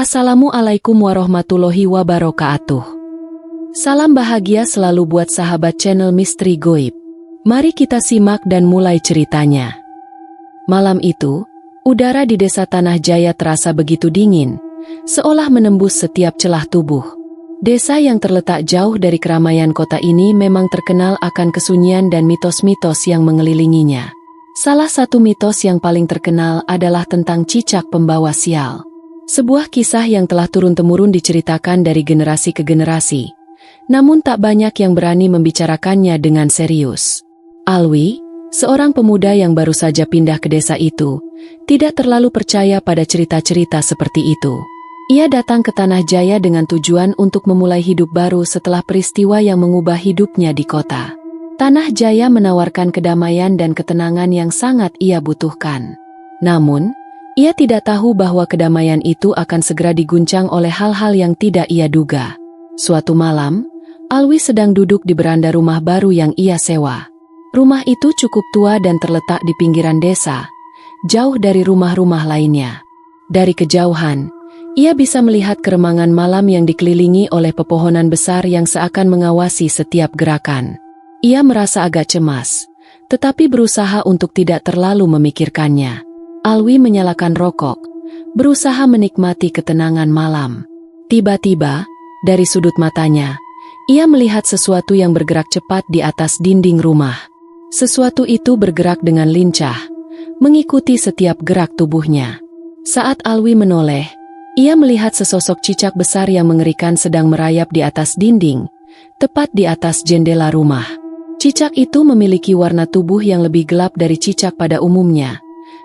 Assalamualaikum warahmatullahi wabarakatuh. Salam bahagia selalu buat sahabat channel Misteri Goib. Mari kita simak dan mulai ceritanya. Malam itu, udara di desa Tanah Jaya terasa begitu dingin, seolah menembus setiap celah tubuh. Desa yang terletak jauh dari keramaian kota ini memang terkenal akan kesunyian dan mitos-mitos yang mengelilinginya. Salah satu mitos yang paling terkenal adalah tentang cicak pembawa sial. Sebuah kisah yang telah turun-temurun diceritakan dari generasi ke generasi, namun tak banyak yang berani membicarakannya dengan serius. Alwi, seorang pemuda yang baru saja pindah ke desa itu, tidak terlalu percaya pada cerita-cerita seperti itu. Ia datang ke Tanah Jaya dengan tujuan untuk memulai hidup baru setelah peristiwa yang mengubah hidupnya di kota. Tanah Jaya menawarkan kedamaian dan ketenangan yang sangat ia butuhkan. Namun, ia tidak tahu bahwa kedamaian itu akan segera diguncang oleh hal-hal yang tidak ia duga. Suatu malam, Alwi sedang duduk di beranda rumah baru yang ia sewa. Rumah itu cukup tua dan terletak di pinggiran desa, jauh dari rumah-rumah lainnya. Dari kejauhan, ia bisa melihat keremangan malam yang dikelilingi oleh pepohonan besar yang seakan mengawasi setiap gerakan. Ia merasa agak cemas, tetapi berusaha untuk tidak terlalu memikirkannya. Alwi menyalakan rokok, berusaha menikmati ketenangan malam. Tiba-tiba, dari sudut matanya, ia melihat sesuatu yang bergerak cepat di atas dinding rumah. Sesuatu itu bergerak dengan lincah, mengikuti setiap gerak tubuhnya. Saat Alwi menoleh, ia melihat sesosok cicak besar yang mengerikan sedang merayap di atas dinding, tepat di atas jendela rumah. Cicak itu memiliki warna tubuh yang lebih gelap dari cicak pada umumnya,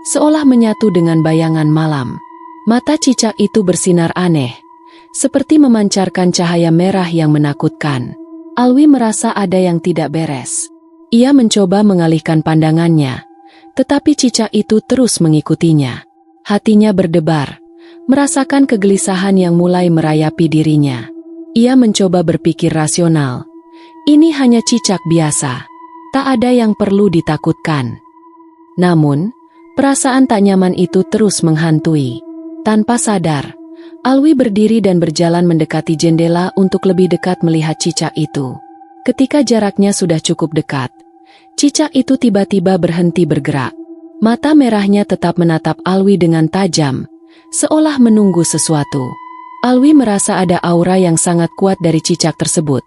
seolah menyatu dengan bayangan malam. Mata cicak itu bersinar aneh, seperti memancarkan cahaya merah yang menakutkan. Alwi merasa ada yang tidak beres. Ia mencoba mengalihkan pandangannya, tetapi cicak itu terus mengikutinya. Hatinya berdebar, merasakan kegelisahan yang mulai merayapi dirinya. Ia mencoba berpikir rasional. Ini hanya cicak biasa, tak ada yang perlu ditakutkan. Namun, perasaan tak nyaman itu terus menghantui. Tanpa sadar, Alwi berdiri dan berjalan mendekati jendela untuk lebih dekat melihat cicak itu. Ketika jaraknya sudah cukup dekat, cicak itu tiba-tiba berhenti bergerak. Mata merahnya tetap menatap Alwi dengan tajam, seolah menunggu sesuatu. Alwi merasa ada aura yang sangat kuat dari cicak tersebut,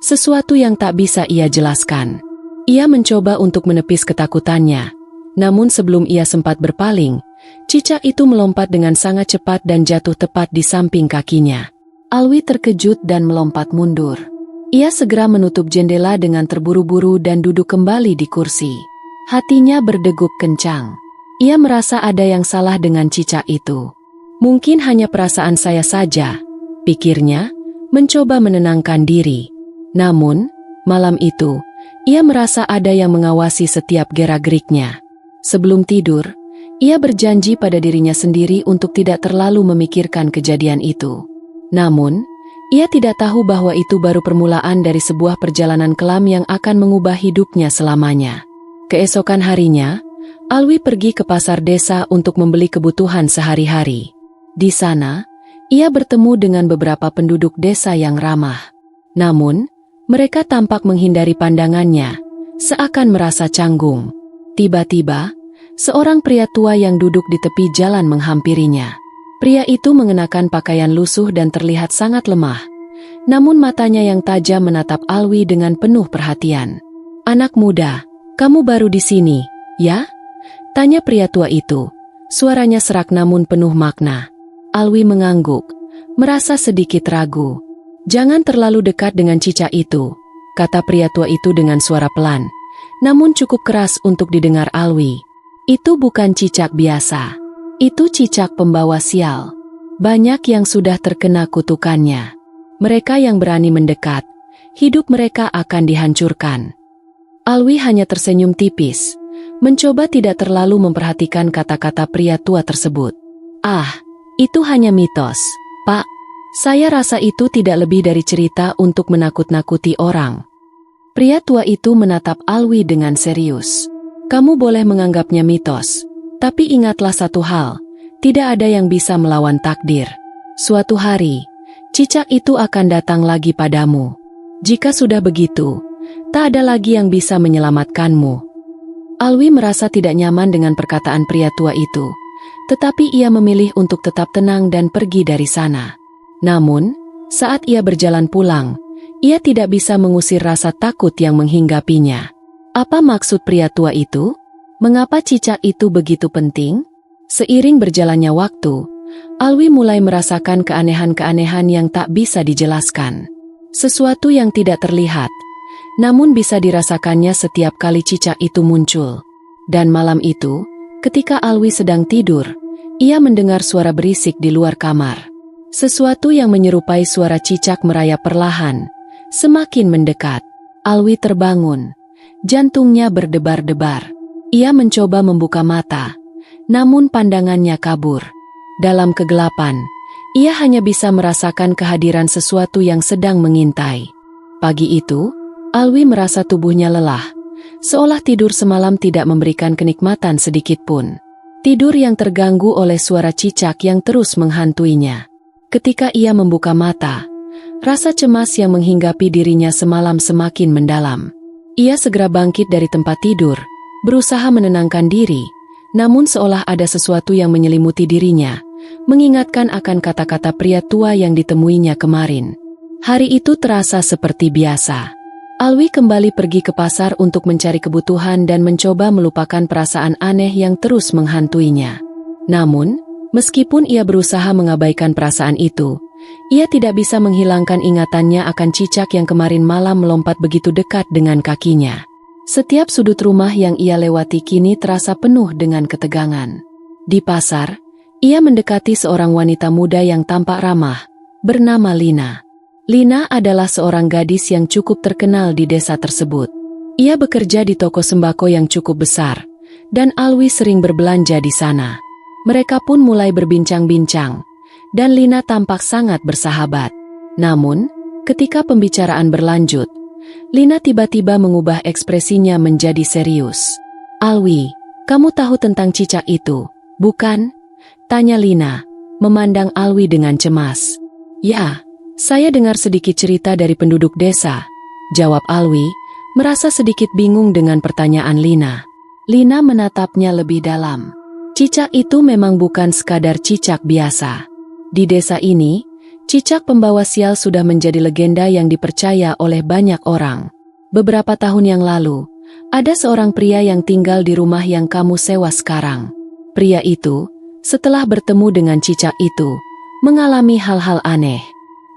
sesuatu yang tak bisa ia jelaskan. Ia mencoba untuk menepis ketakutannya. Namun sebelum ia sempat berpaling, cicak itu melompat dengan sangat cepat dan jatuh tepat di samping kakinya. Alwi terkejut dan melompat mundur. Ia segera menutup jendela dengan terburu-buru dan duduk kembali di kursi. Hatinya berdegup kencang. Ia merasa ada yang salah dengan cicak itu. Mungkin hanya perasaan saya saja, pikirnya, mencoba menenangkan diri. Namun, malam itu, ia merasa ada yang mengawasi setiap gerak-geriknya. Sebelum tidur, ia berjanji pada dirinya sendiri untuk tidak terlalu memikirkan kejadian itu. Namun, ia tidak tahu bahwa itu baru permulaan dari sebuah perjalanan kelam yang akan mengubah hidupnya selamanya. Keesokan harinya, Alwi pergi ke pasar desa untuk membeli kebutuhan sehari-hari. Di sana, ia bertemu dengan beberapa penduduk desa yang ramah. Namun, mereka tampak menghindari pandangannya, seakan merasa canggung. Tiba-tiba, seorang pria tua yang duduk di tepi jalan menghampirinya. Pria itu mengenakan pakaian lusuh dan terlihat sangat lemah. Namun matanya yang tajam menatap Alwi dengan penuh perhatian. "Anak muda, kamu baru di sini, ya?" tanya pria tua itu. Suaranya serak namun penuh makna. Alwi mengangguk, merasa sedikit ragu. "Jangan terlalu dekat dengan cicak itu," kata pria tua itu dengan suara pelan, namun cukup keras untuk didengar Alwi. "Itu bukan cicak biasa. Itu cicak pembawa sial. Banyak yang sudah terkena kutukannya. Mereka yang berani mendekat, hidup mereka akan dihancurkan." Alwi hanya tersenyum tipis, mencoba tidak terlalu memperhatikan kata-kata pria tua tersebut. "Ah, itu hanya mitos, Pak. Saya rasa itu tidak lebih dari cerita untuk menakut-nakuti orang." Pria tua itu menatap Alwi dengan serius. "Kamu boleh menganggapnya mitos, tapi ingatlah satu hal, tidak ada yang bisa melawan takdir. Suatu hari, cicak itu akan datang lagi padamu. Jika sudah begitu, tak ada lagi yang bisa menyelamatkanmu. Alwi merasa tidak nyaman dengan perkataan pria tua itu, tetapi ia memilih untuk tetap tenang dan pergi dari sana. Namun, saat ia berjalan pulang, ia tidak bisa mengusir rasa takut yang menghinggapinya. Apa maksud pria tua itu? Mengapa cicak itu begitu penting? Seiring berjalannya waktu, Alwi mulai merasakan keanehan-keanehan yang tak bisa dijelaskan. Sesuatu yang tidak terlihat, namun bisa dirasakannya setiap kali cicak itu muncul. Dan malam itu, ketika Alwi sedang tidur, ia mendengar suara berisik di luar kamar. Sesuatu yang menyerupai suara cicak merayap perlahan, semakin mendekat. Alwi terbangun, jantungnya berdebar-debar. Ia mencoba membuka mata, namun pandangannya kabur. Dalam kegelapan, ia hanya bisa merasakan kehadiran sesuatu yang sedang mengintai. Pagi itu, Alwi merasa tubuhnya lelah, seolah tidur semalam tidak memberikan kenikmatan sedikit pun. Tidur yang terganggu oleh suara cicak yang terus menghantuinya. Ketika ia membuka mata, rasa cemas yang menghinggapi dirinya semalam semakin mendalam. Ia segera bangkit dari tempat tidur, berusaha menenangkan diri, namun seolah ada sesuatu yang menyelimuti dirinya, mengingatkan akan kata-kata pria tua yang ditemuinya kemarin. Hari itu terasa seperti biasa. Alwi kembali pergi ke pasar untuk mencari kebutuhan dan mencoba melupakan perasaan aneh yang terus menghantuinya. Namun, meskipun ia berusaha mengabaikan perasaan itu, ia tidak bisa menghilangkan ingatannya akan cicak yang kemarin malam melompat begitu dekat dengan kakinya. Setiap sudut rumah yang ia lewati kini terasa penuh dengan ketegangan. Di pasar, ia mendekati seorang wanita muda yang tampak ramah, bernama Lina. Lina adalah seorang gadis yang cukup terkenal di desa tersebut. Ia bekerja di toko sembako yang cukup besar, dan Alwi sering berbelanja di sana. Mereka pun mulai berbincang-bincang, dan Lina tampak sangat bersahabat. Namun, ketika pembicaraan berlanjut, Lina tiba-tiba mengubah ekspresinya menjadi serius. "Alwi, kamu tahu tentang cicak itu, bukan?" tanya Lina, memandang Alwi dengan cemas. "Ya, saya dengar sedikit cerita dari penduduk desa," jawab Alwi, merasa sedikit bingung dengan pertanyaan Lina. Lina menatapnya lebih dalam. Cicak itu memang bukan sekadar cicak biasa. Di desa ini, cicak pembawa sial sudah menjadi legenda yang dipercaya oleh banyak orang. Beberapa tahun yang lalu, ada seorang pria yang tinggal di rumah yang kamu sewa sekarang. Pria itu, setelah bertemu dengan cicak itu, mengalami hal-hal aneh.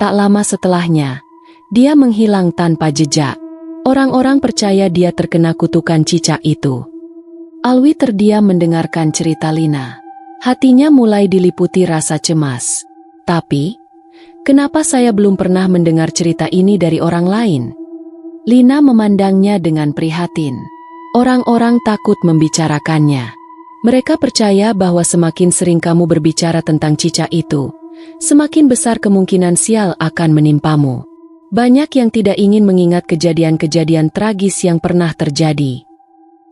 Tak lama setelahnya, dia menghilang tanpa jejak. Orang-orang percaya dia terkena kutukan cicak itu. Alwi terdiam mendengarkan cerita Lina. Hatinya mulai diliputi rasa cemas. Tapi, kenapa saya belum pernah mendengar cerita ini dari orang lain? Lina memandangnya dengan prihatin. Orang-orang takut membicarakannya. Mereka percaya bahwa semakin sering kamu berbicara tentang cicak itu, semakin besar kemungkinan sial akan menimpamu. Banyak yang tidak ingin mengingat kejadian-kejadian tragis yang pernah terjadi.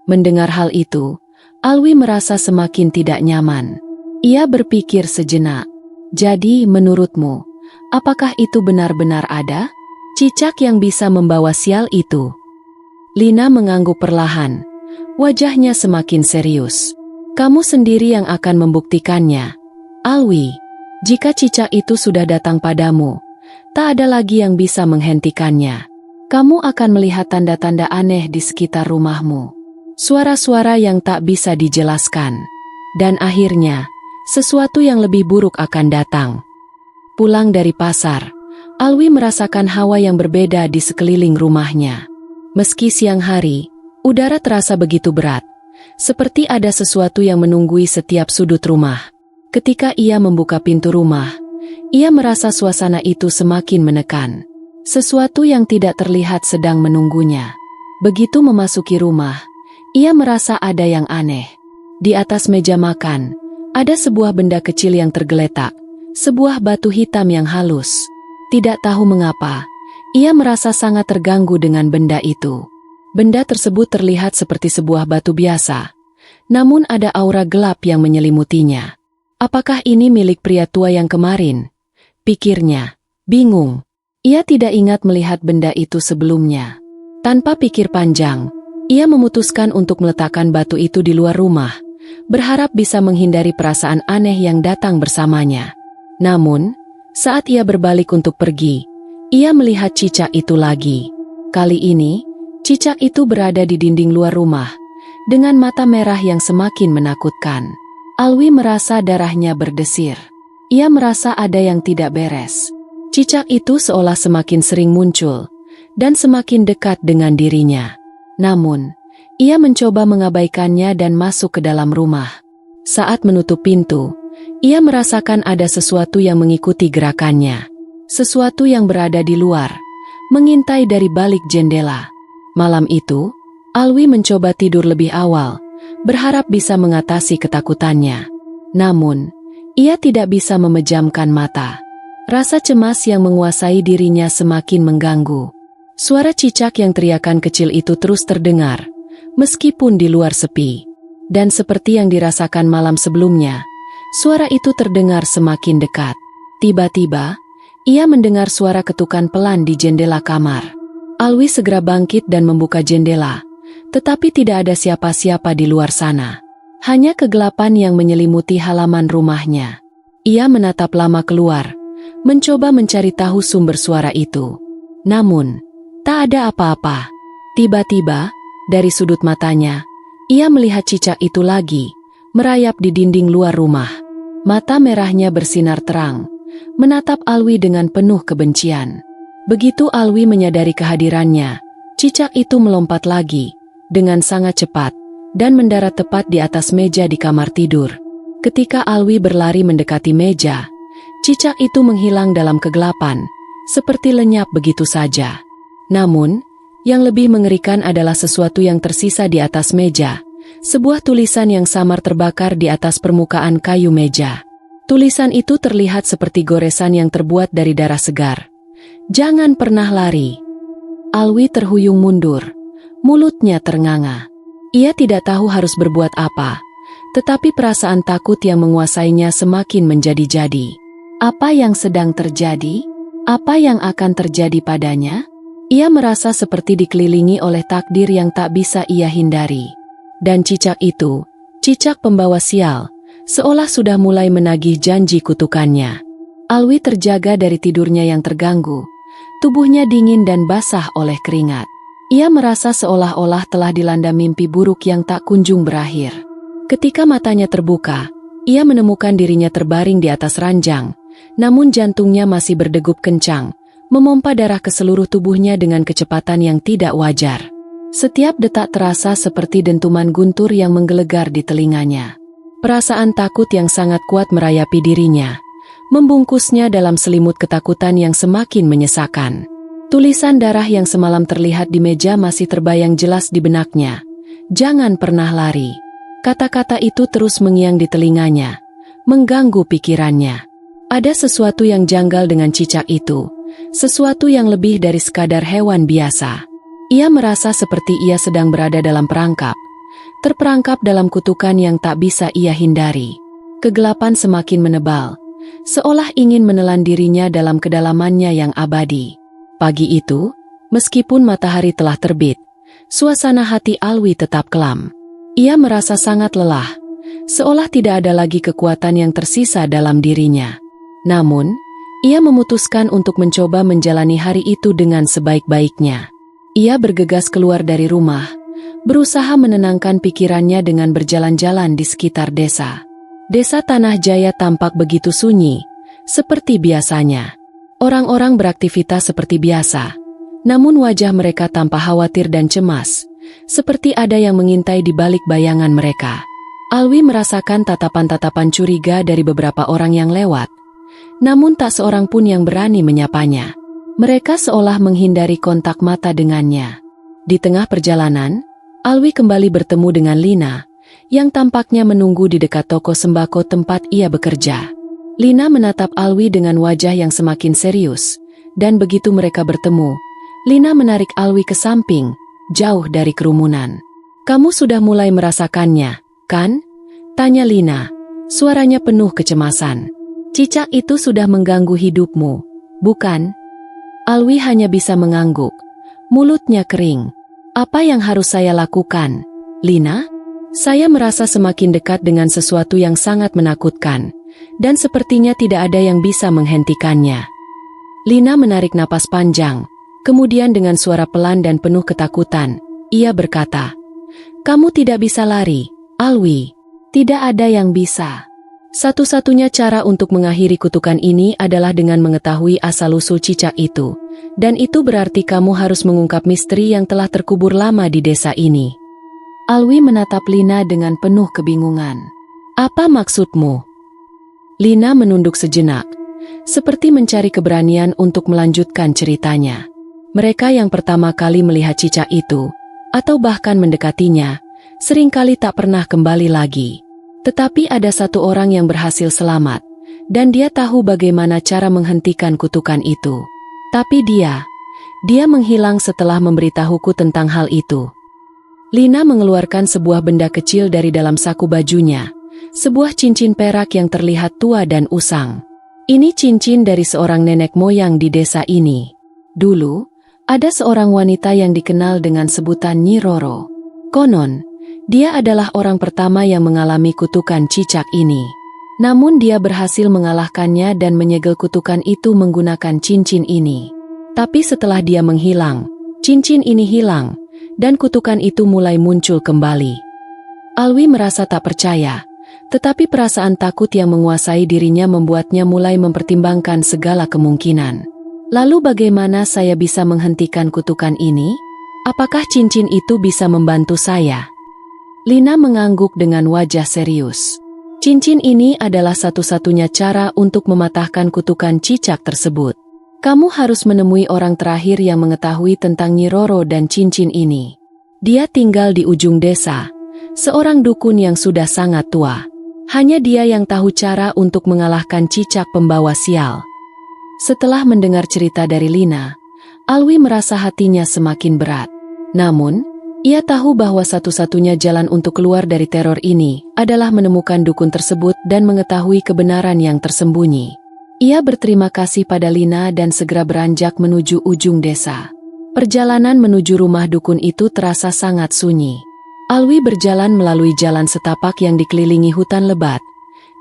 Mendengar hal itu, Alwi merasa semakin tidak nyaman. Ia berpikir sejenak. Jadi, menurutmu, apakah itu benar-benar ada? Cicak yang bisa membawa sial itu? Lina mengangguk perlahan. Wajahnya semakin serius. Kamu sendiri yang akan membuktikannya. Alwi, jika cicak itu sudah datang padamu, tak ada lagi yang bisa menghentikannya. Kamu akan melihat tanda-tanda aneh di sekitar rumahmu. Suara-suara yang tak bisa dijelaskan. Dan akhirnya, sesuatu yang lebih buruk akan datang. Pulang dari pasar, Alwi merasakan hawa yang berbeda di sekeliling rumahnya. Meski siang hari, udara terasa begitu berat, seperti ada sesuatu yang menunggui setiap sudut rumah. Ketika ia membuka pintu rumah, ia merasa suasana itu semakin menekan. Sesuatu yang tidak terlihat sedang menunggunya. Begitu memasuki rumah, ia merasa ada yang aneh. Di atas meja makan, ada sebuah benda kecil yang tergeletak, sebuah batu hitam yang halus. Tidak tahu mengapa, ia merasa sangat terganggu dengan benda itu. Benda tersebut terlihat seperti sebuah batu biasa, namun ada aura gelap yang menyelimutinya. Apakah ini milik pria tua yang kemarin? pikirnya. Bingung. Ia tidak ingat melihat benda itu sebelumnya. Tanpa pikir panjang, ia memutuskan untuk meletakkan batu itu di luar rumah, berharap bisa menghindari perasaan aneh yang datang bersamanya. Namun, saat ia berbalik untuk pergi, ia melihat cicak itu lagi. Kali ini, cicak itu berada di dinding luar rumah, dengan mata merah yang semakin menakutkan. Alwi merasa darahnya berdesir. Ia merasa ada yang tidak beres. Cicak itu seolah semakin sering muncul, dan semakin dekat dengan dirinya. Namun, ia mencoba mengabaikannya dan masuk ke dalam rumah. Saat menutup pintu, ia merasakan ada sesuatu yang mengikuti gerakannya. Sesuatu yang berada di luar, mengintai dari balik jendela. Malam itu, Alwi mencoba tidur lebih awal, berharap bisa mengatasi ketakutannya. Namun, ia tidak bisa memejamkan mata. Rasa cemas yang menguasai dirinya semakin mengganggu. Suara cicak yang teriakan kecil itu terus terdengar, meskipun di luar sepi. Dan seperti yang dirasakan malam sebelumnya, suara itu terdengar semakin dekat. Tiba-tiba, ia mendengar suara ketukan pelan di jendela kamar. Alwi segera bangkit dan membuka jendela, tetapi tidak ada siapa-siapa di luar sana. Hanya kegelapan yang menyelimuti halaman rumahnya. Ia menatap lama keluar, mencoba mencari tahu sumber suara itu. Namun, tak ada apa-apa. Tiba-tiba, dari sudut matanya, ia melihat cicak itu lagi, merayap di dinding luar rumah. Mata merahnya bersinar terang, menatap Alwi dengan penuh kebencian. Begitu Alwi menyadari kehadirannya, cicak itu melompat lagi, dengan sangat cepat, dan mendarat tepat di atas meja di kamar tidur. Ketika Alwi berlari mendekati meja, cicak itu menghilang dalam kegelapan, seperti lenyap begitu saja. Namun, yang lebih mengerikan adalah sesuatu yang tersisa di atas meja. Sebuah tulisan yang samar terbakar di atas permukaan kayu meja. Tulisan itu terlihat seperti goresan yang terbuat dari darah segar. Jangan pernah lari. Alwi terhuyung mundur. Mulutnya ternganga. Ia tidak tahu harus berbuat apa, tetapi perasaan takut yang menguasainya semakin menjadi-jadi. Apa yang sedang terjadi? Apa yang akan terjadi padanya? Ia merasa seperti dikelilingi oleh takdir yang tak bisa ia hindari. Dan cicak itu, cicak pembawa sial, seolah sudah mulai menagih janji kutukannya. Alwi terjaga dari tidurnya yang terganggu. Tubuhnya dingin dan basah oleh keringat. Ia merasa seolah-olah telah dilanda mimpi buruk yang tak kunjung berakhir. Ketika matanya terbuka, ia menemukan dirinya terbaring di atas ranjang. Namun jantungnya masih berdegup kencang, memompa darah ke seluruh tubuhnya dengan kecepatan yang tidak wajar. Setiap detak terasa seperti dentuman guntur yang menggelegar di telinganya. Perasaan takut yang sangat kuat merayapi dirinya, membungkusnya dalam selimut ketakutan yang semakin menyesakan. Tulisan darah yang semalam terlihat di meja masih terbayang jelas di benaknya. Jangan pernah lari. Kata-kata itu terus mengiang di telinganya, mengganggu pikirannya. Ada sesuatu yang janggal dengan cicak itu, sesuatu yang lebih dari sekadar hewan biasa. Ia merasa seperti ia sedang berada dalam perangkap, terperangkap dalam kutukan yang tak bisa ia hindari. Kegelapan semakin menebal, seolah ingin menelan dirinya dalam kedalamannya yang abadi. Pagi itu, meskipun matahari telah terbit, suasana hati Alwi tetap kelam. Ia merasa sangat lelah, seolah tidak ada lagi kekuatan yang tersisa dalam dirinya. Namun, ia memutuskan untuk mencoba menjalani hari itu dengan sebaik-baiknya. Ia bergegas keluar dari rumah, berusaha menenangkan pikirannya dengan berjalan-jalan di sekitar desa. Desa Tanah Jaya tampak begitu sunyi, seperti biasanya. Orang-orang beraktivitas seperti biasa, namun wajah mereka tampak khawatir dan cemas, seperti ada yang mengintai di balik bayangan mereka. Alwi merasakan tatapan-tatapan curiga dari beberapa orang yang lewat, namun tak seorang pun yang berani menyapanya. Mereka seolah menghindari kontak mata dengannya. Di tengah perjalanan, Alwi kembali bertemu dengan Lina, yang tampaknya menunggu di dekat toko sembako tempat ia bekerja. Lina menatap Alwi dengan wajah yang semakin serius, dan begitu mereka bertemu, Lina menarik Alwi ke samping, jauh dari kerumunan. "Kamu sudah mulai merasakannya, kan?" tanya Lina, suaranya penuh kecemasan. Cicak itu sudah mengganggu hidupmu, bukan? Alwi hanya bisa mengangguk. Mulutnya kering. Apa yang harus saya lakukan, Lina? Saya merasa semakin dekat dengan sesuatu yang sangat menakutkan, dan sepertinya tidak ada yang bisa menghentikannya. Lina menarik napas panjang, kemudian dengan suara pelan dan penuh ketakutan, ia berkata, "Kamu tidak bisa lari, Alwi. Tidak ada yang bisa. Satu-satunya cara untuk mengakhiri kutukan ini adalah dengan mengetahui asal-usul cicak itu. Dan itu berarti kamu harus mengungkap misteri yang telah terkubur lama di desa ini." Alwi menatap Lina dengan penuh kebingungan. "Apa maksudmu?" Lina menunduk sejenak, seperti mencari keberanian untuk melanjutkan ceritanya. Mereka yang pertama kali melihat cicak itu, atau bahkan mendekatinya, seringkali tak pernah kembali lagi. Tetapi ada satu orang yang berhasil selamat, dan dia tahu bagaimana cara menghentikan kutukan itu. Tapi dia menghilang setelah memberitahuku tentang hal itu. Lina mengeluarkan sebuah benda kecil dari dalam saku bajunya, sebuah cincin perak yang terlihat tua dan usang. Ini cincin dari seorang nenek moyang di desa ini. Dulu, ada seorang wanita yang dikenal dengan sebutan Nyi Roro. Konon, dia adalah orang pertama yang mengalami kutukan cicak ini. Namun dia berhasil mengalahkannya dan menyegel kutukan itu menggunakan cincin ini. Tapi setelah dia menghilang, cincin ini hilang, dan kutukan itu mulai muncul kembali. Alwi merasa tak percaya, tetapi perasaan takut yang menguasai dirinya membuatnya mulai mempertimbangkan segala kemungkinan. Lalu bagaimana saya bisa menghentikan kutukan ini? Apakah cincin itu bisa membantu saya? Lina mengangguk dengan wajah serius. Cincin ini adalah satu-satunya cara untuk mematahkan kutukan cicak tersebut. Kamu harus menemui orang terakhir yang mengetahui tentang Nyi Roro dan cincin ini. Dia tinggal di ujung desa, seorang dukun yang sudah sangat tua. Hanya dia yang tahu cara untuk mengalahkan cicak pembawa sial. Setelah mendengar cerita dari Lina, Alwi merasa hatinya semakin berat. Namun, ia tahu bahwa satu-satunya jalan untuk keluar dari teror ini adalah menemukan dukun tersebut dan mengetahui kebenaran yang tersembunyi. Ia berterima kasih pada Lina dan segera beranjak menuju ujung desa. Perjalanan menuju rumah dukun itu terasa sangat sunyi. Alwi berjalan melalui jalan setapak yang dikelilingi hutan lebat,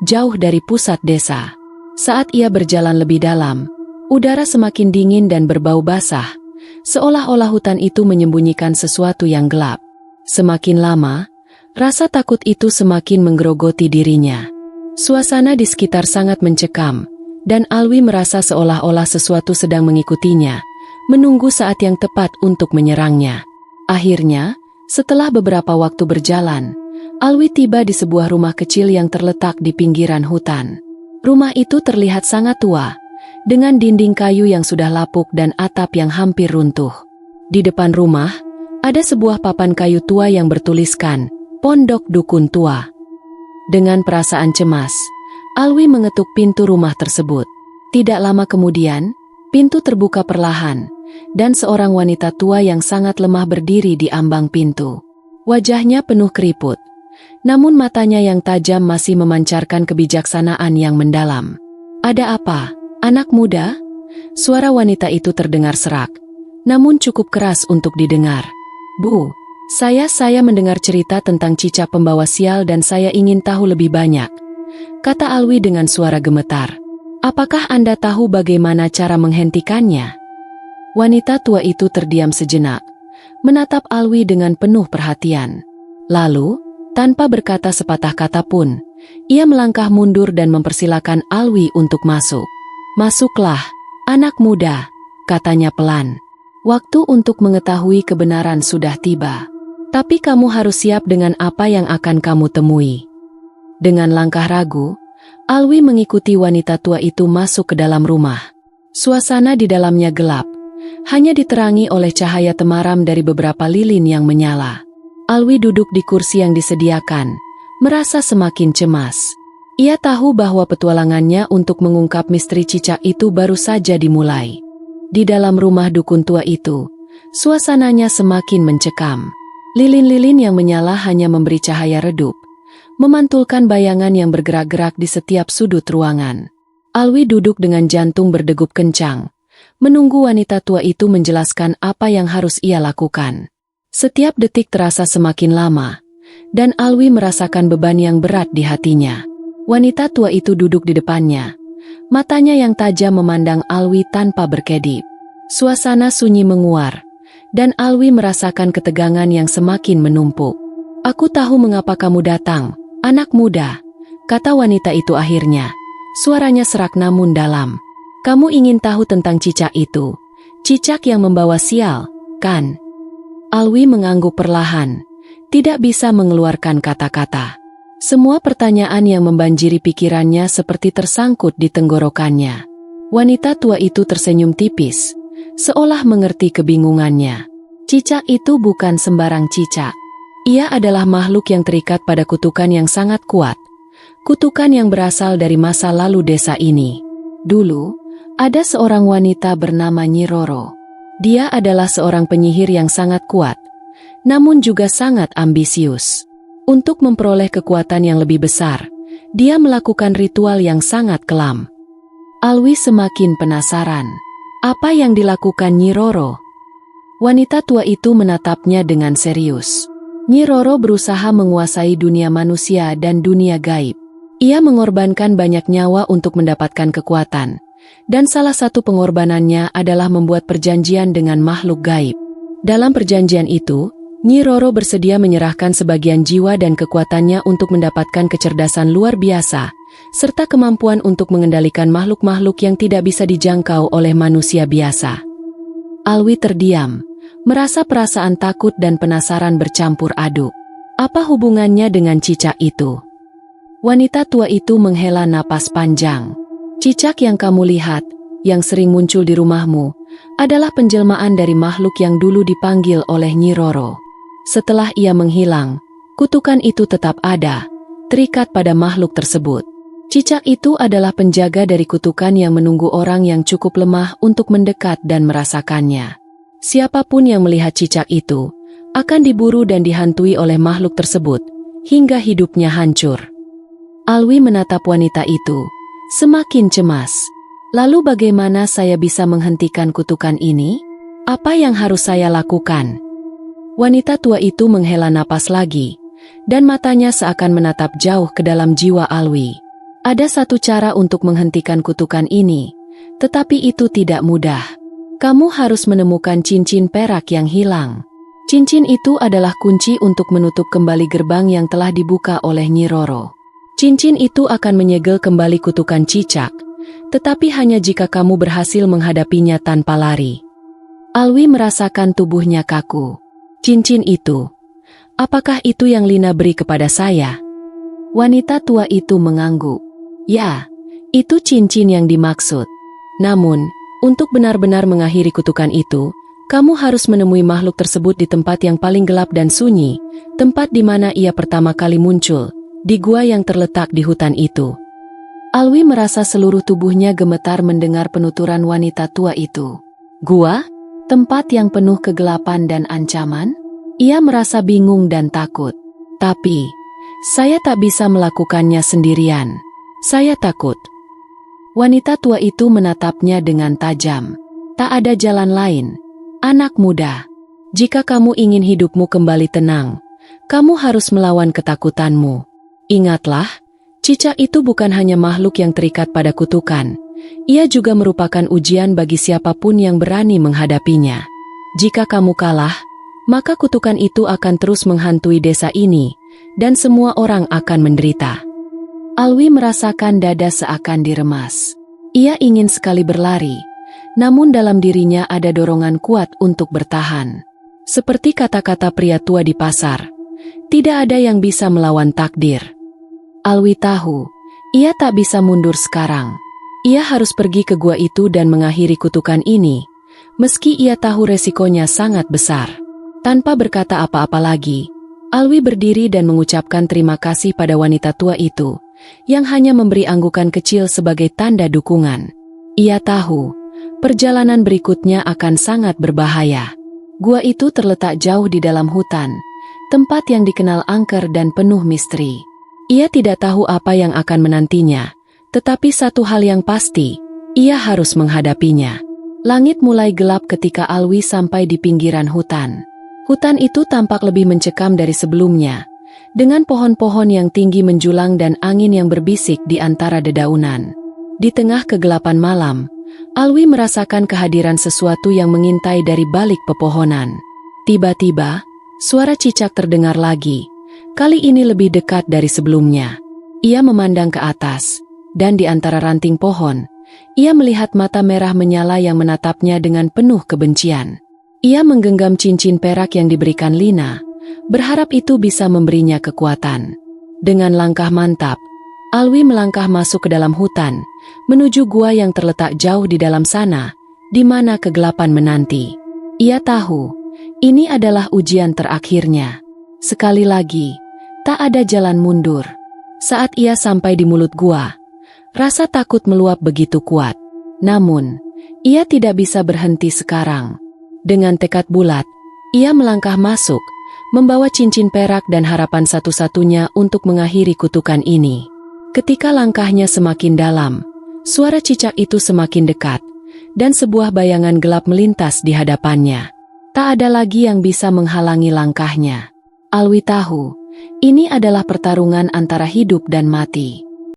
jauh dari pusat desa. Saat ia berjalan lebih dalam, udara semakin dingin dan berbau basah, seolah-olah hutan itu menyembunyikan sesuatu yang gelap. Semakin lama, rasa takut itu semakin menggerogoti dirinya. Suasana di sekitar sangat mencekam, dan Alwi merasa seolah-olah sesuatu sedang mengikutinya, menunggu saat yang tepat untuk menyerangnya. Akhirnya, setelah beberapa waktu berjalan, Alwi tiba di sebuah rumah kecil yang terletak di pinggiran hutan. Rumah itu terlihat sangat tua, dengan dinding kayu yang sudah lapuk dan atap yang hampir runtuh. Di depan rumah, ada sebuah papan kayu tua yang bertuliskan, "Pondok Dukun Tua." Dengan perasaan cemas, Alwi mengetuk pintu rumah tersebut. Tidak lama kemudian, pintu terbuka perlahan, dan seorang wanita tua yang sangat lemah berdiri di ambang pintu. Wajahnya penuh keriput, namun matanya yang tajam masih memancarkan kebijaksanaan yang mendalam. "Ada apa, anak muda?" Suara wanita itu terdengar serak, namun cukup keras untuk didengar. "Bu, saya mendengar cerita tentang cicak pembawa sial dan saya ingin tahu lebih banyak," kata Alwi dengan suara gemetar. "Apakah Anda tahu bagaimana cara menghentikannya?" Wanita tua itu terdiam sejenak, menatap Alwi dengan penuh perhatian. Lalu, tanpa berkata sepatah kata pun, ia melangkah mundur dan mempersilakan Alwi untuk masuk. "Masuklah, anak muda," katanya pelan. "Waktu untuk mengetahui kebenaran sudah tiba. Tapi kamu harus siap dengan apa yang akan kamu temui." Dengan langkah ragu, Alwi mengikuti wanita tua itu masuk ke dalam rumah. Suasana di dalamnya gelap, hanya diterangi oleh cahaya temaram dari beberapa lilin yang menyala. Alwi duduk di kursi yang disediakan, merasa semakin cemas. Ia tahu bahwa petualangannya untuk mengungkap misteri cicak itu baru saja dimulai. Di dalam rumah dukun tua itu, suasananya semakin mencekam. Lilin-lilin yang menyala hanya memberi cahaya redup, memantulkan bayangan yang bergerak-gerak di setiap sudut ruangan. Alwi duduk dengan jantung berdegup kencang, menunggu wanita tua itu menjelaskan apa yang harus ia lakukan. Setiap detik terasa semakin lama, dan Alwi merasakan beban yang berat di hatinya. Wanita tua itu duduk di depannya, matanya yang tajam memandang Alwi tanpa berkedip. Suasana sunyi menguar, dan Alwi merasakan ketegangan yang semakin menumpuk. "Aku tahu mengapa kamu datang, anak muda," kata wanita itu akhirnya. Suaranya serak namun dalam. "Kamu ingin tahu tentang cicak itu? Cicak yang membawa sial, kan?" Alwi mengangguk perlahan, tidak bisa mengeluarkan kata-kata. Semua pertanyaan yang membanjiri pikirannya seperti tersangkut di tenggorokannya. Wanita tua itu tersenyum tipis, seolah mengerti kebingungannya. Cicak itu bukan sembarang cicak. Ia adalah makhluk yang terikat pada kutukan yang sangat kuat. Kutukan yang berasal dari masa lalu desa ini. Dulu, ada seorang wanita bernama Nyi Roro. Dia adalah seorang penyihir yang sangat kuat, namun juga sangat ambisius. Untuk memperoleh kekuatan yang lebih besar, dia melakukan ritual yang sangat kelam. Alwi semakin penasaran. Apa yang dilakukan Nyi Roro? Wanita tua itu menatapnya dengan serius. Nyi Roro berusaha menguasai dunia manusia dan dunia gaib. Ia mengorbankan banyak nyawa untuk mendapatkan kekuatan, dan salah satu pengorbanannya adalah membuat perjanjian dengan makhluk gaib. Dalam perjanjian itu, Nyi Roro bersedia menyerahkan sebagian jiwa dan kekuatannya untuk mendapatkan kecerdasan luar biasa, serta kemampuan untuk mengendalikan makhluk-makhluk yang tidak bisa dijangkau oleh manusia biasa. Alwi terdiam, merasa perasaan takut dan penasaran bercampur aduk. Apa hubungannya dengan cicak itu? Wanita tua itu menghela napas panjang. "Cicak yang kamu lihat, yang sering muncul di rumahmu, adalah penjelmaan dari makhluk yang dulu dipanggil oleh Nyi Roro. Setelah ia menghilang, kutukan itu tetap ada, terikat pada makhluk tersebut. Cicak itu adalah penjaga dari kutukan yang menunggu orang yang cukup lemah untuk mendekat dan merasakannya. Siapapun yang melihat cicak itu, akan diburu dan dihantui oleh makhluk tersebut, hingga hidupnya hancur." Alwi menatap wanita itu, semakin cemas. "Lalu bagaimana saya bisa menghentikan kutukan ini? Apa yang harus saya lakukan?" Wanita tua itu menghela napas lagi, dan matanya seakan menatap jauh ke dalam jiwa Alwi. "Ada satu cara untuk menghentikan kutukan ini, tetapi itu tidak mudah. Kamu harus menemukan cincin perak yang hilang. Cincin itu adalah kunci untuk menutup kembali gerbang yang telah dibuka oleh Nyi Roro. Cincin itu akan menyegel kembali kutukan cicak, tetapi hanya jika kamu berhasil menghadapinya tanpa lari." Alwi merasakan tubuhnya kaku. "Cincin itu, apakah itu yang Lina beri kepada saya?" Wanita tua itu mengangguk. "Ya, itu cincin yang dimaksud. Namun, untuk benar-benar mengakhiri kutukan itu, kamu harus menemui makhluk tersebut di tempat yang paling gelap dan sunyi, tempat di mana ia pertama kali muncul, di gua yang terletak di hutan itu." Alwi merasa seluruh tubuhnya gemetar mendengar penuturan wanita tua itu. Gua? Tempat yang penuh kegelapan dan ancaman? Ia merasa bingung dan takut. "Tapi, saya tak bisa melakukannya sendirian. Saya takut." Wanita tua itu menatapnya dengan tajam. "Tak ada jalan lain, anak muda. Jika kamu ingin hidupmu kembali tenang, kamu harus melawan ketakutanmu. Ingatlah, cicak itu bukan hanya makhluk yang terikat pada kutukan. Ia juga merupakan ujian bagi siapapun yang berani menghadapinya. Jika kamu kalah, maka kutukan itu akan terus menghantui desa ini, dan semua orang akan menderita." Alwi merasakan dada seakan diremas. Ia ingin sekali berlari, namun dalam dirinya ada dorongan kuat untuk bertahan. Seperti kata-kata pria tua di pasar, tidak ada yang bisa melawan takdir. Alwi tahu, ia tak bisa mundur sekarang. Ia harus pergi ke gua itu dan mengakhiri kutukan ini, meski ia tahu resikonya sangat besar. Tanpa berkata apa-apa lagi, Alwi berdiri dan mengucapkan terima kasih pada wanita tua itu, yang hanya memberi anggukan kecil sebagai tanda dukungan. Ia tahu, perjalanan berikutnya akan sangat berbahaya. Gua itu terletak jauh di dalam hutan, tempat yang dikenal angker dan penuh misteri. Ia tidak tahu apa yang akan menantinya, Tetapi satu hal yang pasti, ia harus menghadapinya. Langit mulai gelap ketika Alwi sampai di pinggiran hutan. Hutan itu tampak lebih mencekam dari sebelumnya, dengan pohon-pohon yang tinggi menjulang dan angin yang berbisik di antara dedaunan. Di tengah kegelapan malam, Alwi merasakan kehadiran sesuatu yang mengintai dari balik pepohonan. Tiba-tiba, suara cicak terdengar lagi, kali ini lebih dekat dari sebelumnya. Ia memandang ke atas, dan di antara ranting pohon, ia melihat mata merah menyala yang menatapnya dengan penuh kebencian. Ia menggenggam cincin perak yang diberikan Lina, berharap itu bisa memberinya kekuatan. Dengan langkah mantap, Alwi melangkah masuk ke dalam hutan, menuju gua yang terletak jauh di dalam sana, di mana kegelapan menanti. Ia tahu, ini adalah ujian terakhirnya. Sekali lagi, tak ada jalan mundur. Saat ia sampai di mulut gua, rasa takut meluap begitu kuat. Namun, ia tidak bisa berhenti sekarang. Dengan tekad bulat, ia melangkah masuk, membawa cincin perak dan harapan satu-satunya untuk mengakhiri kutukan ini. Ketika langkahnya semakin dalam, suara cicak itu semakin dekat, dan sebuah bayangan gelap melintas di hadapannya. Tak ada lagi yang bisa menghalangi langkahnya. Alwi tahu, ini adalah pertarungan antara hidup dan mati.